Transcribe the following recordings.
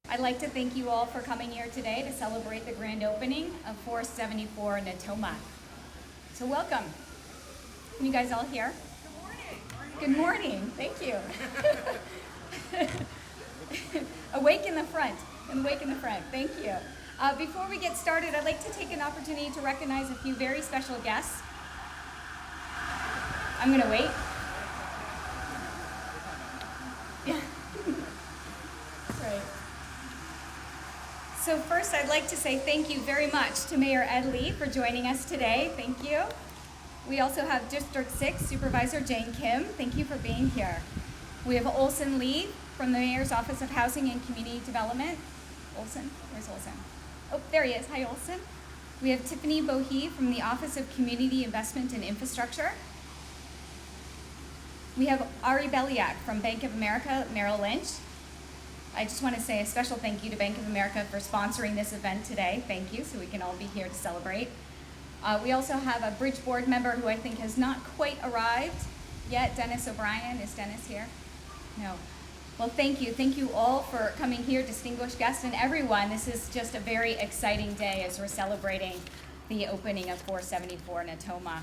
I'd like to thank you all for coming here today to celebrate the grand opening of 474 Natoma. So welcome. Can you guys all hear? Good morning. Thank you. Awake in the front. Thank you. Before we get started, I'd like to take an opportunity to recognize a few very special guests. I'm going to wait. Yeah. That's right. So first, I'd like to say thank you very much to Mayor Ed Lee for joining us today. Thank you. We also have District 6 Supervisor Jane Kim. Thank you for being here. We have Olson Lee from the Mayor's Office of Housing and Community Development. Olson? Where's Olson? Oh, there he is. Hi, Olson. We have Tiffany Bohe from the Office of Community Investment and Infrastructure. We have Ari Beliak from Bank of America Merrill Lynch. I just want to say a special thank you to Bank of America for sponsoring this event today. Thank you, so we can all be here to celebrate. We also have a bridge board member who I think has not quite arrived yet, Dennis O'Brien. Is Dennis here? No. Well, thank you. Thank you all for coming here, distinguished guests and everyone. This is just a very exciting day as we're celebrating the opening of 474 Natoma.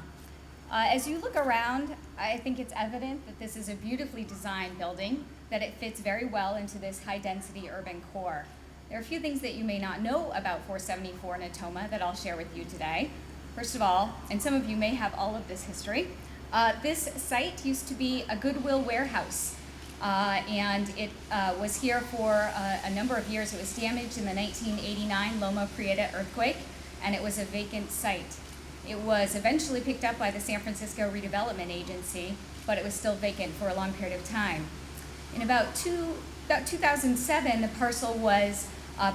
As you look around, I think it's evident that this is a beautifully designed building, that it fits very well into this high-density urban core. There are a few things that you may not know about 474 Natoma that I'll share with you today. First of all, and some of you may have all of this history, this site used to be a Goodwill warehouse, and it was here for a number of years. It was damaged in the 1989 Loma Prieta earthquake, and it was a vacant site. It was eventually picked up by the San Francisco Redevelopment Agency, but it was still vacant for a long period of time. In about 2007, the parcel was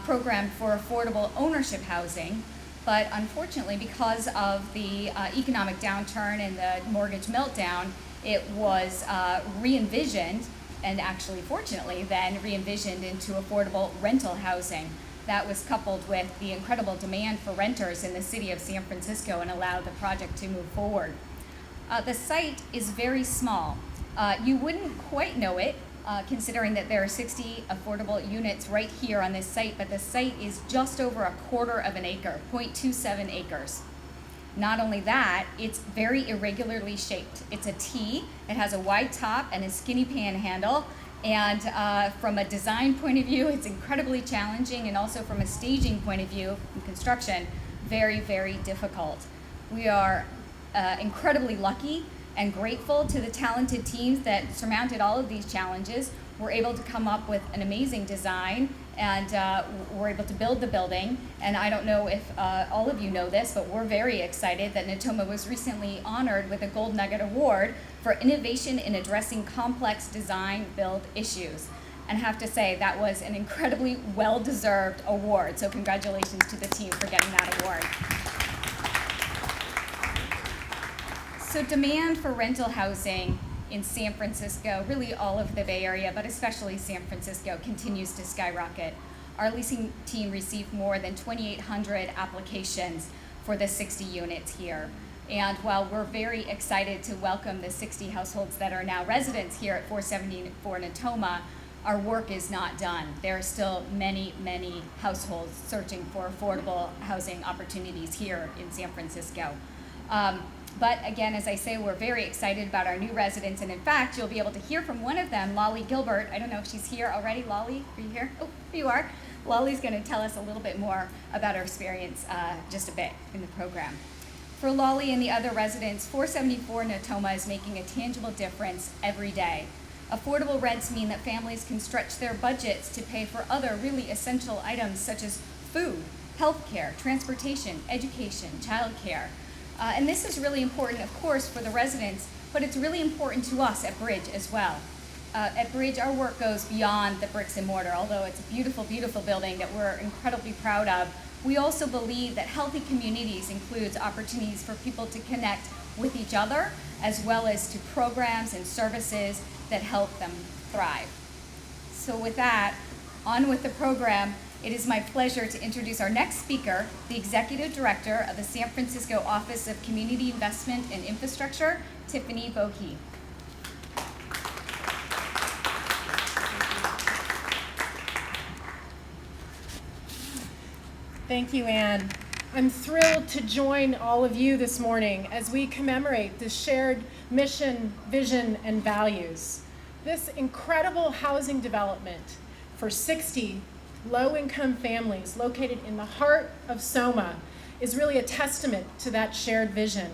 programmed for affordable ownership housing, but unfortunately, because of the economic downturn and the mortgage meltdown, it was re-envisioned, and actually, fortunately, then re-envisioned into affordable rental housing. That was coupled with the incredible demand for renters in the city of San Francisco and allowed the project to move forward. The site is very small. You wouldn't quite know it, considering that there are 60 affordable units right here on this site, but the site is just over a quarter of an acre, 0.27 acres. Not only that, it's very irregularly shaped. It's a T, it has a wide top and a skinny panhandle, and from a design point of view, it's incredibly challenging, and also from a staging point of view in construction, very, very difficult. We are incredibly lucky and grateful to the talented teams that surmounted all of these challenges. We're able to come up with an amazing design, and we're able to build the building. And I don't know if all of you know this, but we're very excited that Natoma was recently honored with a Gold Nugget Award for innovation in addressing complex design build issues. And I have to say, that was an incredibly well-deserved award. So congratulations to the team for getting that award. So demand for rental housing in San Francisco, really all of the Bay Area, but especially San Francisco, continues to skyrocket. Our leasing team received more than 2,800 applications for the 60 units here. And while we're very excited to welcome the 60 households that are now residents here at 474 Natoma, our work is not done. There are still many, many households searching for affordable housing opportunities here in San Francisco. But again, as I say, we're very excited about our new residents, and in fact, you'll be able to hear from one of them, Lolly Gilbert. I don't know if she's here already. Lolly, are you here? Oh, here you are. Lolly's going to tell us a little bit more about her experience just a bit in the program. For Lolly and the other residents, 474 Natoma is making a tangible difference every day. Affordable rents mean that families can stretch their budgets to pay for other really essential items such as food, healthcare, transportation, education, childcare. And this is really important, of course, for the residents, but it's really important to us at Bridge as well. At Bridge, our work goes beyond the bricks and mortar. Although it's a beautiful, beautiful building that we're incredibly proud of, we also believe that healthy communities includes opportunities for people to connect with each other, as well as to programs and services that help them thrive. So with that, on with the program. It is my pleasure to introduce our next speaker, the Executive Director of the San Francisco Office of Community Investment and Infrastructure, Tiffany Bohe. Thank you, Anne. I'm thrilled to join all of you this morning as we commemorate the shared mission, vision, and values. This incredible housing development for 60 low-income families located in the heart of Soma is really a testament to that shared vision.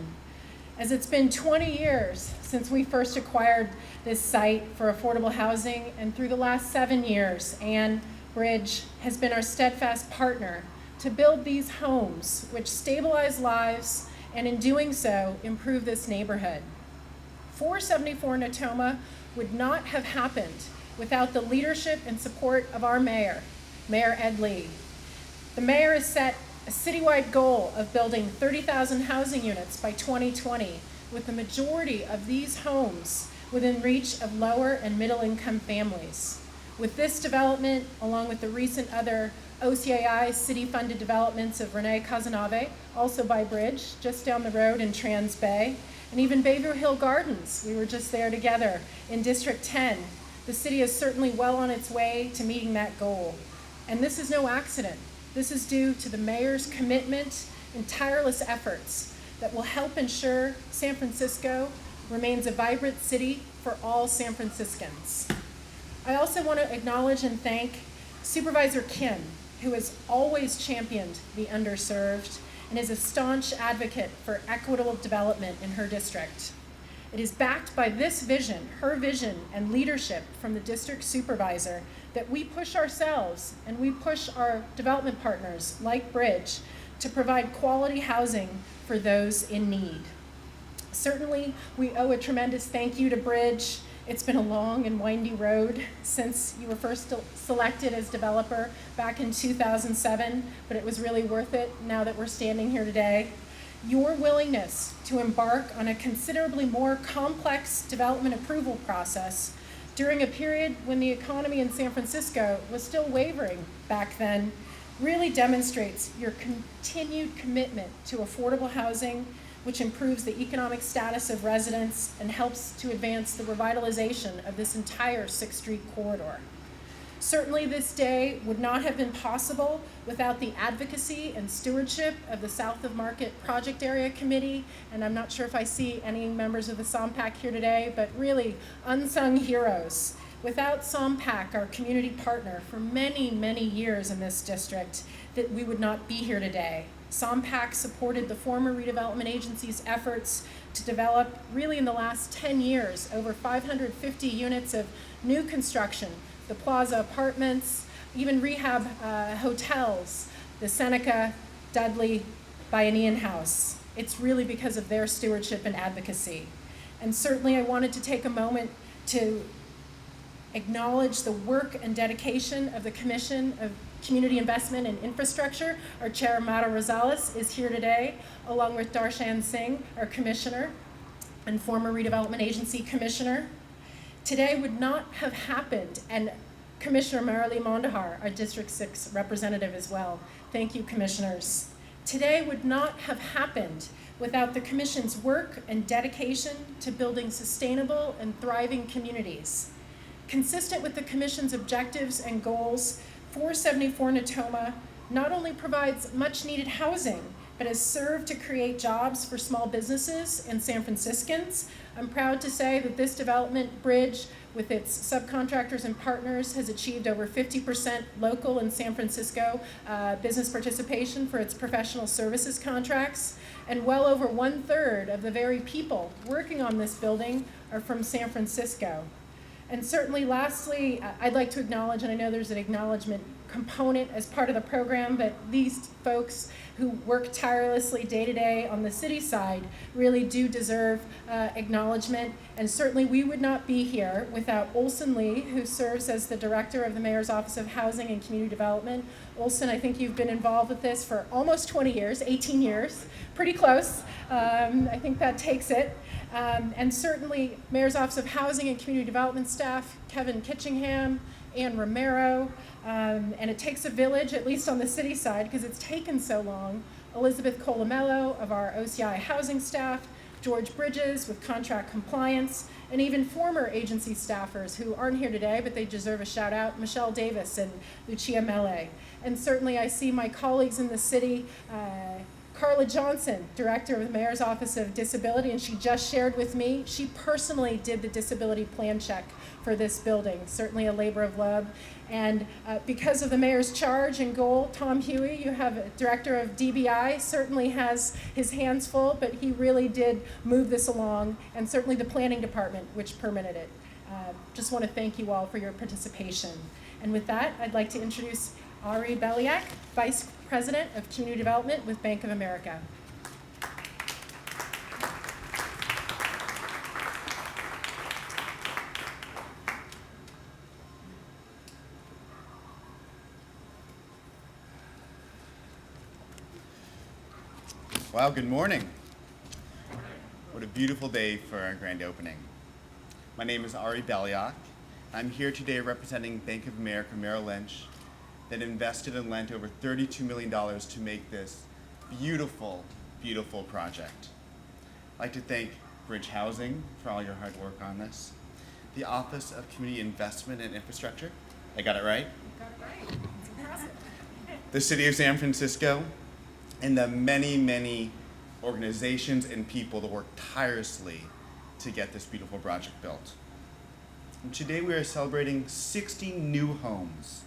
As it's been 20 years since we first acquired this site for affordable housing, and through the last 7 years, Anne Bridge has been our steadfast partner to build these homes which stabilize lives and in doing so improve this neighborhood. 474 Natoma would not have happened without the leadership and support of our mayor, Mayor Ed Lee. The mayor has set a citywide goal of building 30,000 housing units by 2020, with the majority of these homes within reach of lower and middle income families. With this development, along with the recent other OCAI city-funded developments of Rene Cazenave, also by Bridge, just down the road in Trans Bay, and even Bayview Hill Gardens, we were just there together in District 10. The city is certainly well on its way to meeting that goal. And this is no accident. This is due to the mayor's commitment and tireless efforts that will help ensure San Francisco remains a vibrant city for all San Franciscans. I also want to acknowledge and thank Supervisor Kim, who has always championed the underserved and is a staunch advocate for equitable development in her district. It is backed by this vision, her vision, and leadership from the district supervisor that we push ourselves and we push our development partners like Bridge to provide quality housing for those in need. Certainly, we owe a tremendous thank you to Bridge. It's been a long and windy road since you were first selected as developer back in 2007, but it was really worth it now that we're standing here today. Your willingness to embark on a considerably more complex development approval process during a period when the economy in San Francisco was still wavering back then really demonstrates your continued commitment to affordable housing, which improves the economic status of residents and helps to advance the revitalization of this entire 6th Street corridor. Certainly this day would not have been possible without the advocacy and stewardship of the South of Market Project Area Committee, and I'm not sure if I see any members of the SOMPAC here today, but really unsung heroes. Without SOMPAC, our community partner for many, many years in this district, that we would not be here today. SOMPAC supported the former redevelopment agency's efforts to develop, really in the last 10 years, over 550 units of new construction, the Plaza Apartments, even rehab hotels, the Seneca Dudley Biennial House. It's really because of their stewardship and advocacy. And certainly I wanted to take a moment to acknowledge the work and dedication of the Commission of Community Investment and Infrastructure. Our chair, Mara Rosales, is here today, along with Darshan Singh, our commissioner and former redevelopment agency commissioner. Today would not have happened, and Commissioner Marilee Mondahar, our District 6 representative as well. Thank you, commissioners. Today would not have happened without the Commission's work and dedication to building sustainable and thriving communities. Consistent with the Commission's objectives and goals, 474 Natoma not only provides much needed housing, but has served to create jobs for small businesses and San Franciscans. I'm proud to say that this development, Bridge, with its subcontractors and partners, has achieved over 50% local and San Francisco business participation for its professional services contracts, and well over 1/3 of the very people working on this building are from San Francisco. And certainly, lastly, I'd like to acknowledge, and I know there's an acknowledgement component as part of the program, but these folks who work tirelessly day to day on the city side really do deserve acknowledgement. And certainly we would not be here without Olson Lee, who serves as the director of the Mayor's Office of Housing and Community Development. Olson, I think you've been involved with this for almost 20 years, 18 years, pretty close. I think that takes it. And certainly Mayor's Office of Housing and Community Development staff, Kevin Kitchingham, Ann Romero, and it takes a village, at least on the city side, because it's taken so long. Elizabeth Colamello of our OCI housing staff, George Bridges with contract compliance, and even former agency staffers who aren't here today, but they deserve a shout out, Michelle Davis and Lucia Mele. And certainly I see my colleagues in the city, Carla Johnson, Director of the Mayor's Office of Disability, and she just shared with me, she personally did the disability plan check for this building, certainly a labor of love. And because of the mayor's charge and goal, Tom Huey, you have a director of DBI, certainly has his hands full, but he really did move this along, and certainly the planning department, which permitted it. Just want to thank you all for your participation. And with that, I'd like to introduce Ari Beliak, Vice President of Community Development with Bank of America. Wow, good morning. What a beautiful day for our grand opening. My name is Ari Beliak. I'm here today representing Bank of America Merrill Lynch that invested and lent over $32 million to make this beautiful, beautiful project. I'd like to thank Bridge Housing for all your hard work on this, the Office of Community Investment and Infrastructure, I got it right? You got it right. It's impressive. The City of San Francisco, and the many, many organizations and people that work tirelessly to get this beautiful project built. And today we are celebrating 60 new homes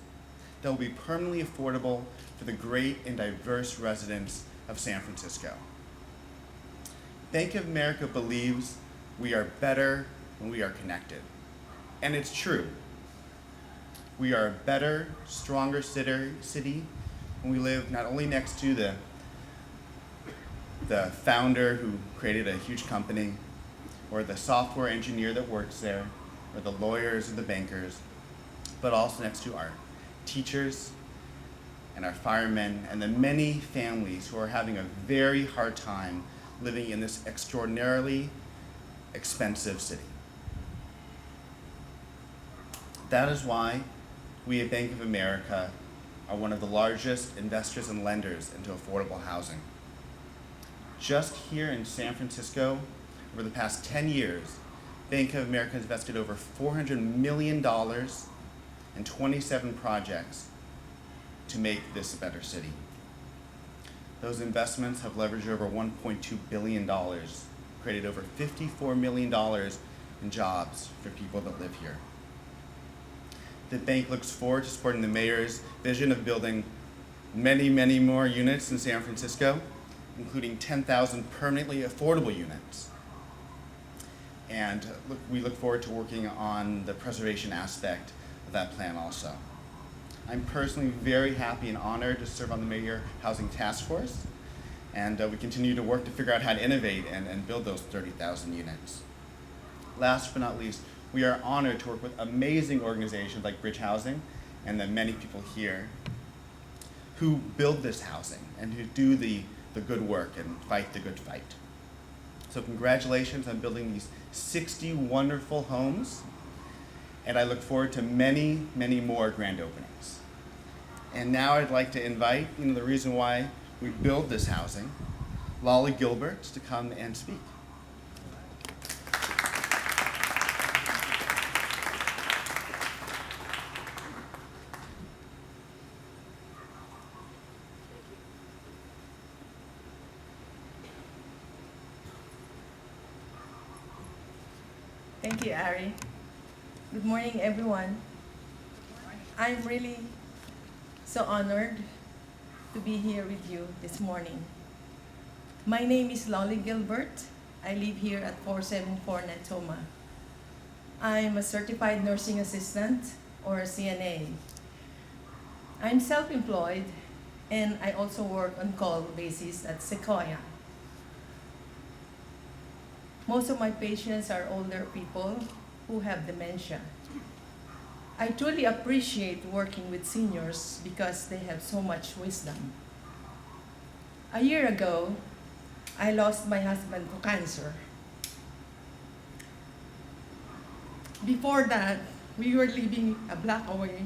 that will be permanently affordable for the great and diverse residents of San Francisco. Bank of America believes we are better when we are connected. And it's true. We are a better, stronger city when we live not only next to the founder who created a huge company, or the software engineer that works there, or the lawyers and the bankers, but also next to our teachers and our firemen and the many families who are having a very hard time living in this extraordinarily expensive city. That is why we at Bank of America are one of the largest investors and lenders into affordable housing. Just here in San Francisco, over the past 10 years, Bank of America has invested over $400 million in 27 projects to make this a better city. Those investments have leveraged over $1.2 billion, created over $54 million in jobs for people that live here. The bank looks forward to supporting the mayor's vision of building many, many more units in San Francisco, including 10,000 permanently affordable units. And we look forward to working on the preservation aspect of that plan also. I'm personally very happy and honored to serve on the Mayor Housing Task Force, and we continue to work to figure out how to innovate and build those 30,000 units. Last but not least, we are honored to work with amazing organizations like Bridge Housing and the many people here who build this housing and who do the good work and fight the good fight. So congratulations on building these 60 wonderful homes, and I look forward to many, many more grand openings. And now I'd like to invite, the reason why we build this housing, Lolly Gilbert, to come and speak. Thank you, Ari. Good morning, everyone. I'm really so honored to be here with you this morning. My name is Lolly Gilbert. I live here at 474 Natoma. I'm a certified nursing assistant, or a CNA. I'm self-employed, and I also work on call basis at Sequoia. Most of my patients are older people who have dementia. I truly appreciate working with seniors because they have so much wisdom. A year ago, I lost my husband to cancer. Before that, we were living a block away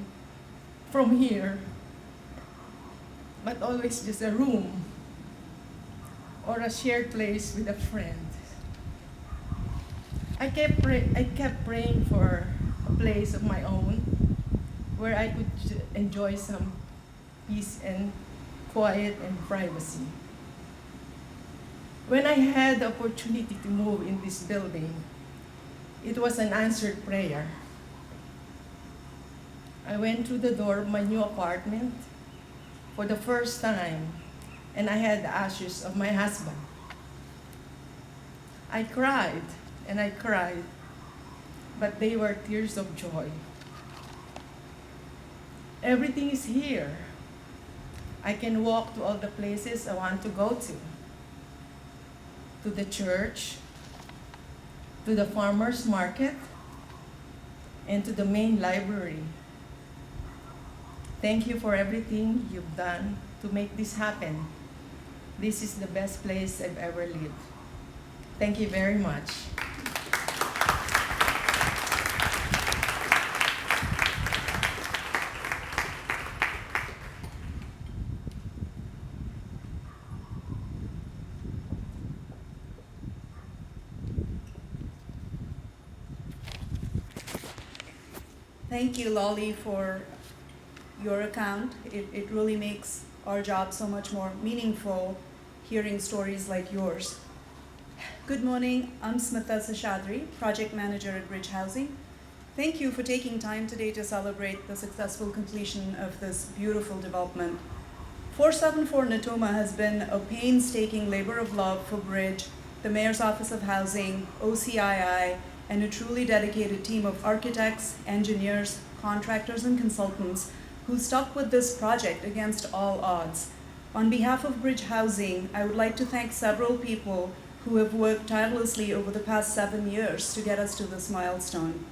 from here, but always just a room or a shared place with a friend. I kept praying for a place of my own where I could enjoy some peace and quiet and privacy. When I had the opportunity to move in this building, it was an answered prayer. I went through the door of my new apartment for the first time, and I had the ashes of my husband. I cried and I cried, but they were tears of joy. Everything is here. I can walk to all the places I want to go to the church, to the farmer's market, and to the main library. Thank you for everything you've done to make this happen. This is the best place I've ever lived. Thank you very much. Thank you, Lolly, for your account. It really makes our job so much more meaningful hearing stories like yours. Good morning, I'm Smita Seshadri, Project Manager at Bridge Housing. Thank you for taking time today to celebrate the successful completion of this beautiful development. 474 Natoma has been a painstaking labor of love for Bridge, the Mayor's Office of Housing, OCII, and a truly dedicated team of architects, engineers, contractors, and consultants who stuck with this project against all odds. On behalf of Bridge Housing, I would like to thank several people who have worked tirelessly over the past 7 years to get us to this milestone.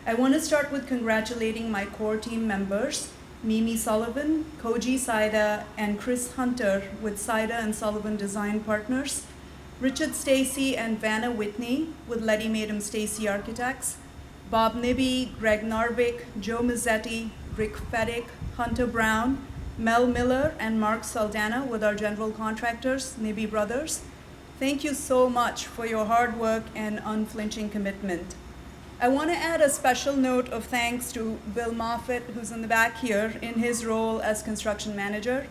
I want to start with congratulating my core team members, Mimi Sullivan, Koji Saida, and Chris Hunter with Saida and Sullivan Design Partners, Richard Stacy and Vanna Whitney with Letty Madam Stacy Architects, Bob Nibby, Greg Narvik, Joe Mazzetti, Rick Feddick, Hunter Brown, Mel Miller, and Mark Saldana with our general contractors, Nibby Brothers. Thank you so much for your hard work and unflinching commitment. I want to add a special note of thanks to Bill Moffitt, who's in the back here, in his role as construction manager.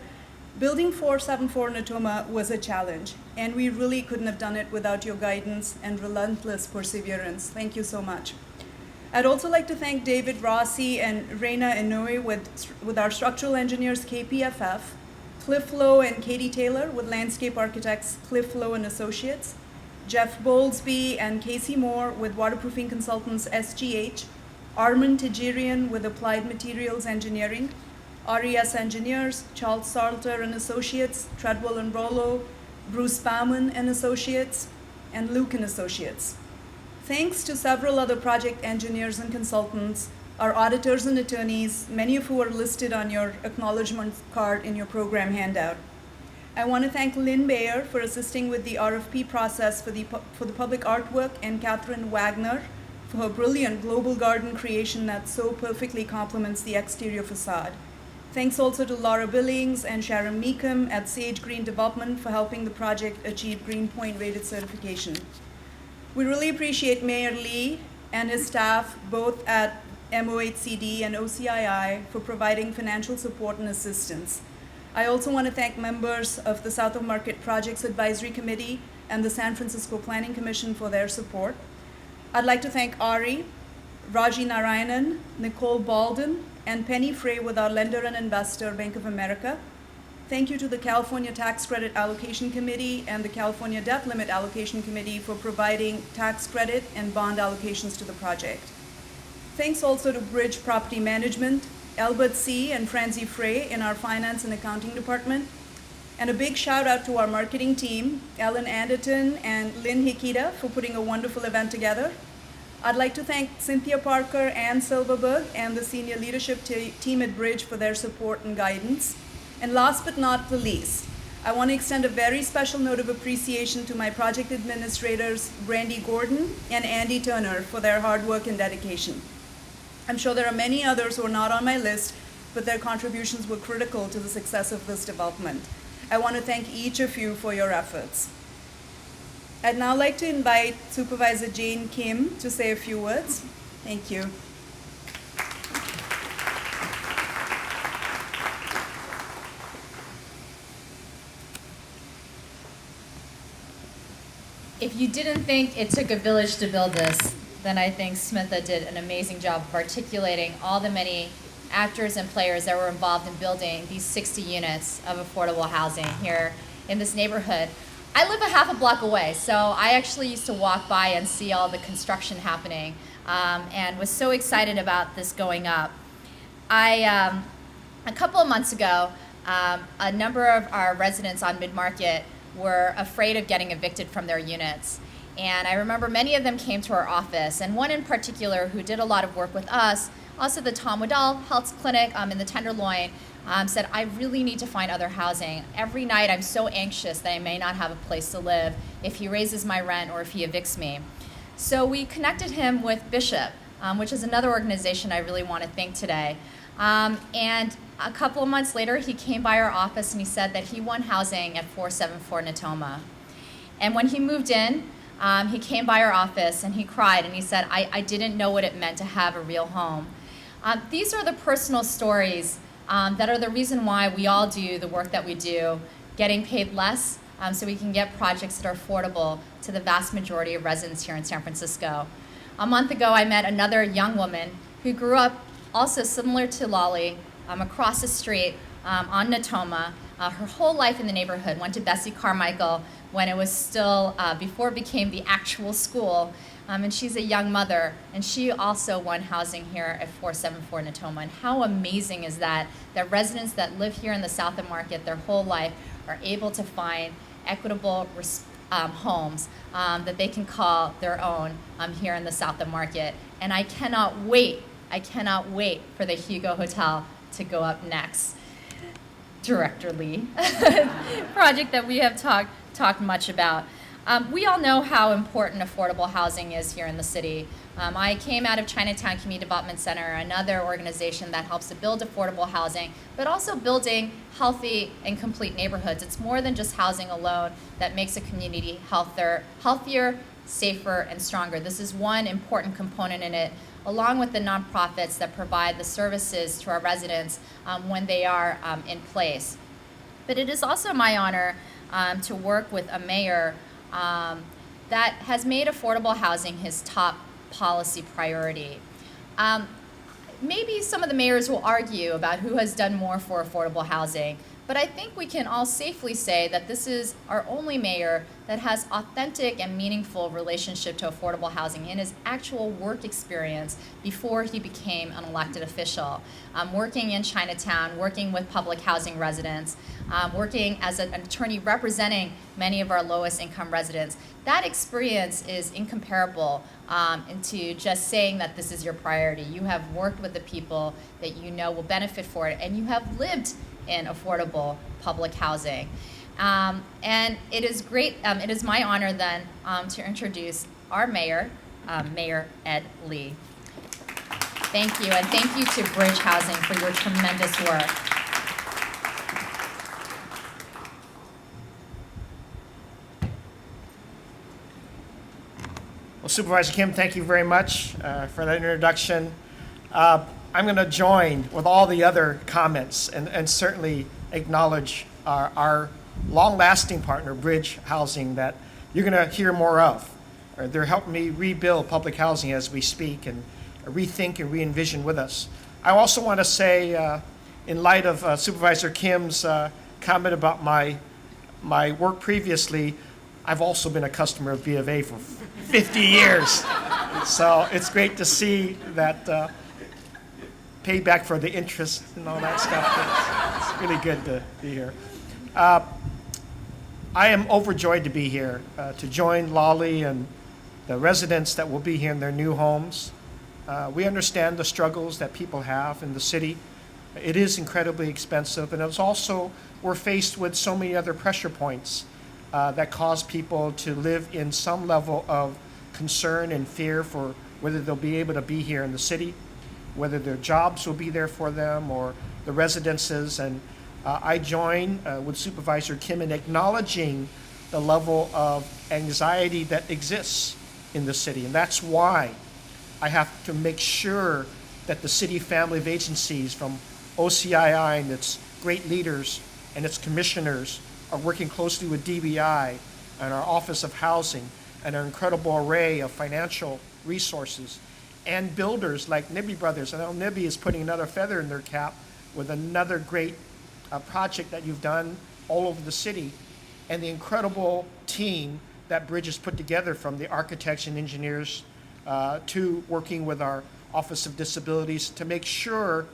Building 474 Natoma was a challenge, and we really couldn't have done it without your guidance and relentless perseverance. Thank you so much. I'd also like to thank David Rossi and Reina Inouye with our structural engineers, KPFF, Cliff Lowe and Katie Taylor with landscape architects, Cliff Lowe and Associates, Jeff Bowlesby and Casey Moore with waterproofing consultants, SGH, Armand Tajirian with Applied Materials Engineering, RES Engineers, Charles Salter and Associates, Treadwell and Rollo, Bruce Bauman and Associates, and Luke and Associates. Thanks to several other project engineers and consultants, our auditors and attorneys, many of who are listed on your acknowledgement card in your program handout. I want to thank Lynn Bayer for assisting with the RFP process for the public artwork, and Catherine Wagner for her brilliant global garden creation that so perfectly complements the exterior facade. Thanks also to Laura Billings and Sharon Meekum at Sage Green Development for helping the project achieve Green Point rated certification. We really appreciate Mayor Lee and his staff, both at MOHCD and OCII, for providing financial support and assistance. I also want to thank members of the South of Market Projects Advisory Committee and the San Francisco Planning Commission for their support. I'd like to thank Ari, Raji Narayanan, Nicole Balden, and Penny Frey with our lender and investor, Bank of America. Thank you to the California Tax Credit Allocation Committee and the California Debt Limit Allocation Committee for providing tax credit and bond allocations to the project. Thanks also to Bridge Property Management, Albert C. and Francie Frey in our finance and accounting department. And a big shout out to our marketing team, Ellen Anderton and Lynn Hikita, for putting a wonderful event together. I'd like to thank Cynthia Parker, Ann Silverberg, and the senior leadership team at Bridge for their support and guidance. And last but not the least, I want to extend a very special note of appreciation to my project administrators, Brandy Gordon and Andy Turner, for their hard work and dedication. I'm sure there are many others who are not on my list, but their contributions were critical to the success of this development. I want to thank each of you for your efforts. I'd now like to invite Supervisor Jane Kim to say a few words. Thank you. If you didn't think it took a village to build this, then I think Smitha did an amazing job of articulating all the many actors and players that were involved in building these 60 units of affordable housing here in this neighborhood. I live a half a block away, so I actually used to walk by and see all the construction happening, and was so excited about this going up. A couple of months ago, a number of our residents on Mid-Market were afraid of getting evicted from their units. And I remember many of them came to our office, and one in particular who did a lot of work with us, also the Tom Waddell Health Clinic in the Tenderloin, said, I really need to find other housing. Every night I'm so anxious that I may not have a place to live if he raises my rent or if he evicts me. So we connected him with Bishop, which is another organization I really want to thank today. And a couple of months later, he came by our office and he said that he won housing at 474 Natoma. And when he moved in, he came by our office and he cried and he said, I didn't know what it meant to have a real home. These are the personal stories that are the reason why we all do the work that we do, getting paid less so we can get projects that are affordable to the vast majority of residents here in San Francisco. A month ago, I met another young woman who grew up also similar to Lolly, across the street on Natoma. Her whole life in the neighborhood, went to Bessie Carmichael when it was still, before it became the actual school. And she's a young mother, and she also won housing here at 474 Natoma. And how amazing is that residents that live here in the South of Market their whole life are able to find equitable homes that they can call their own here in the South of Market. And I cannot wait for the Hugo Hotel to go up next. Director Lee, project that we have talked much about. We all know how important affordable housing is here in the city. I came out of Chinatown Community Development Center, another organization that helps to build affordable housing, but also building healthy and complete neighborhoods. It's more than just housing alone that makes a community healthier, safer, and stronger. This is one important component in it, along with the nonprofits that provide the services to our residents when they are in place. But it is also my honor to work with a mayor that has made affordable housing his top policy priority. Maybe some of the mayors will argue about who has done more for affordable housing, but I think we can all safely say that this is our only mayor that has authentic and meaningful relationship to affordable housing in his actual work experience before he became an elected official. Working in Chinatown, working with public housing residents, working as an attorney representing many of our lowest income residents. That experience is incomparable into just saying that this is your priority. You have worked with the people that you know will benefit for it, and you have lived in affordable public housing. And it is great, it is my honor then to introduce our mayor, Mayor Ed Lee. Thank you, and thank you to Bridge Housing for your tremendous work. Well, Supervisor Kim, thank you very much for that introduction. I'm going to join with all the other comments and certainly acknowledge our long-lasting partner, Bridge Housing, that you're going to hear more of. They're helping me rebuild public housing as we speak and rethink and re-envision with us. I also want to say, in light of Supervisor Kim's comment about my work previously, I've also been a customer of B of A for 50 years. So it's great to see that payback for the interest and all that stuff. It's really good to be here. I am overjoyed to be here, to join Lolly and the residents that will be here in their new homes. We understand the struggles that people have in the city. It is incredibly expensive, and it's also, we're faced with so many other pressure points that cause people to live in some level of concern and fear for whether they'll be able to be here in the city, whether their jobs will be there for them, or the residences. And I join with Supervisor Kim in acknowledging the level of anxiety that exists in the city. And that's why I have to make sure that the city family of agencies, from OCII and its great leaders and its commissioners, are working closely with DBI and our Office of Housing and our incredible array of financial resources, and builders like Nibby Brothers. I know Nibby is putting another feather in their cap with another great project that you've done all over the city, and the incredible team that Bridge has put together, from the architects and engineers to working with our Office of Disabilities, to make sure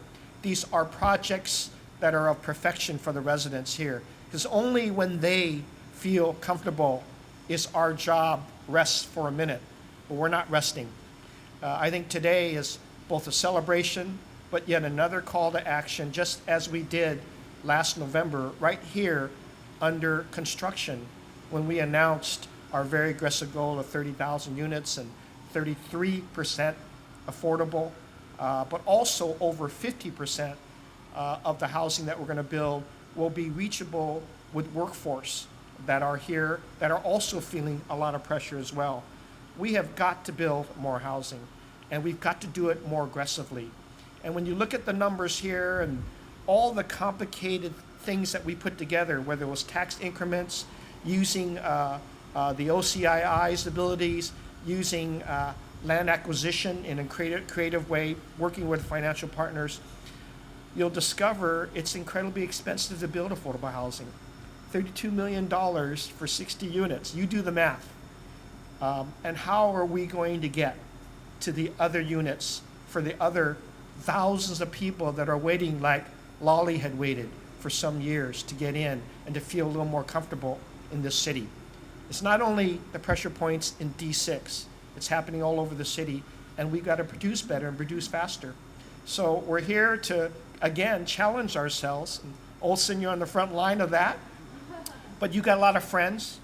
these are projects that are of perfection for the residents here. Because only when they feel comfortable is our job rests for a minute, but we're not resting. I think today is both a celebration, but yet another call to action, just as we did last November right here under construction, when we announced our very aggressive goal of 30,000 units and 33% affordable, but also over 50% of the housing that we're going to build will be reachable with workforce that are here, that are also feeling a lot of pressure as well. We have got to build more housing, and we've got to do it more aggressively. And when you look at the numbers here and all the complicated things that we put together, whether it was tax increments, using the OCII's abilities, using land acquisition in a creative way, working with financial partners, you'll discover it's incredibly expensive to build affordable housing. $32 million for 60 units. You do the math. And how are we going to get to the other units for the other thousands of people that are waiting, like Lolly had waited for some years to get in and to feel a little more comfortable in this city? It's not only the pressure points in D6, it's happening all over the city, and we've got to produce better and produce faster. So we're here to, again, challenge ourselves. And Olson, you're on the front line of that, but you got a lot of friends,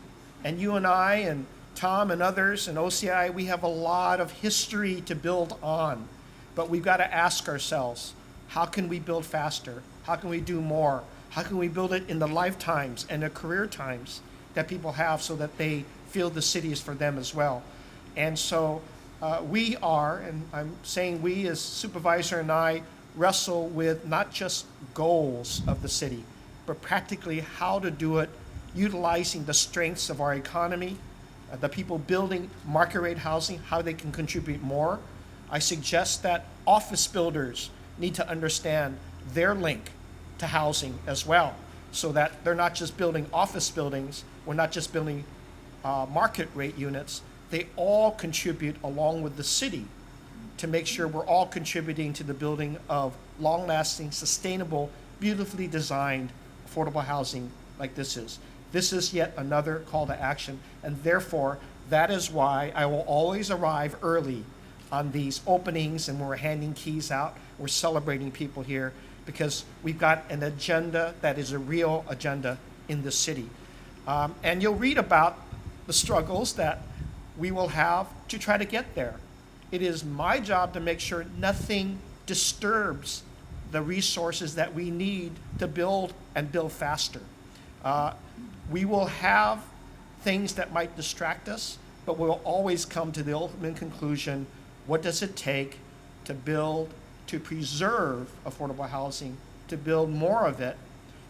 and you and I and Tom and others and OCI, we have a lot of history to build on, but we've got to ask ourselves, how can we build faster? How can we do more? How can we build it in the lifetimes and the career times that people have, so that they feel the city is for them as well? And so we are, and I'm saying we as supervisor and I, wrestle with not just goals of the city, but practically how to do it, utilizing the strengths of our economy, the people building market rate housing, how they can contribute more. I suggest that office builders need to understand their link to housing as well, so that they're not just building office buildings, we're not just building market rate units. They all contribute along with the city to make sure we're all contributing to the building of long-lasting, sustainable, beautifully designed, affordable housing like this is. This is yet another call to action, and therefore, that is why I will always arrive early on these openings, and when we're handing keys out, we're celebrating people here, because we've got an agenda that is a real agenda in the city. And you'll read about the struggles that we will have to try to get there. It is my job to make sure nothing disturbs the resources that we need to build and build faster. We will have things that might distract us, but we'll always come to the ultimate conclusion: what does it take to build, to preserve affordable housing, to build more of it,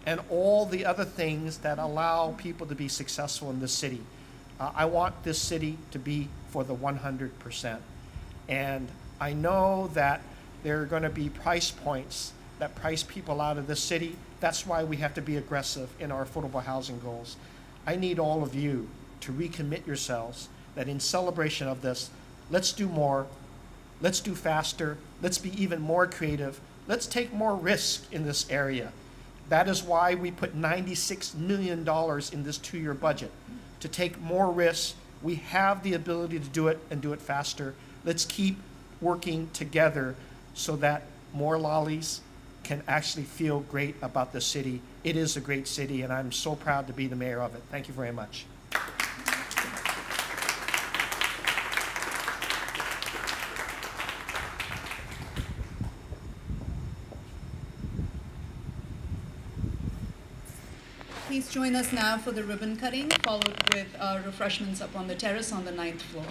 and all the other things that allow people to be successful in this city. I want this city to be for the 100%. And I know that there are going to be price points that price people out of this city. That's why we have to be aggressive in our affordable housing goals. I need all of you to recommit yourselves that in celebration of this, let's do more, let's do faster, let's be even more creative, let's take more risk in this area. That is why we put $96 million in this 2-year budget, to take more risks. We have the ability to do it and do it faster. Let's keep working together so that more lollies can actually feel great about the city. It is a great city, and I'm so proud to be the mayor of it. Thank you very much. Please join us now for the ribbon cutting, followed with refreshments up on the terrace on the 9th floor.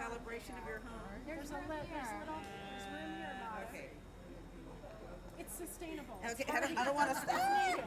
Celebration of your home. There's room here or not? Okay. It's sustainable. Okay. I don't want to stop.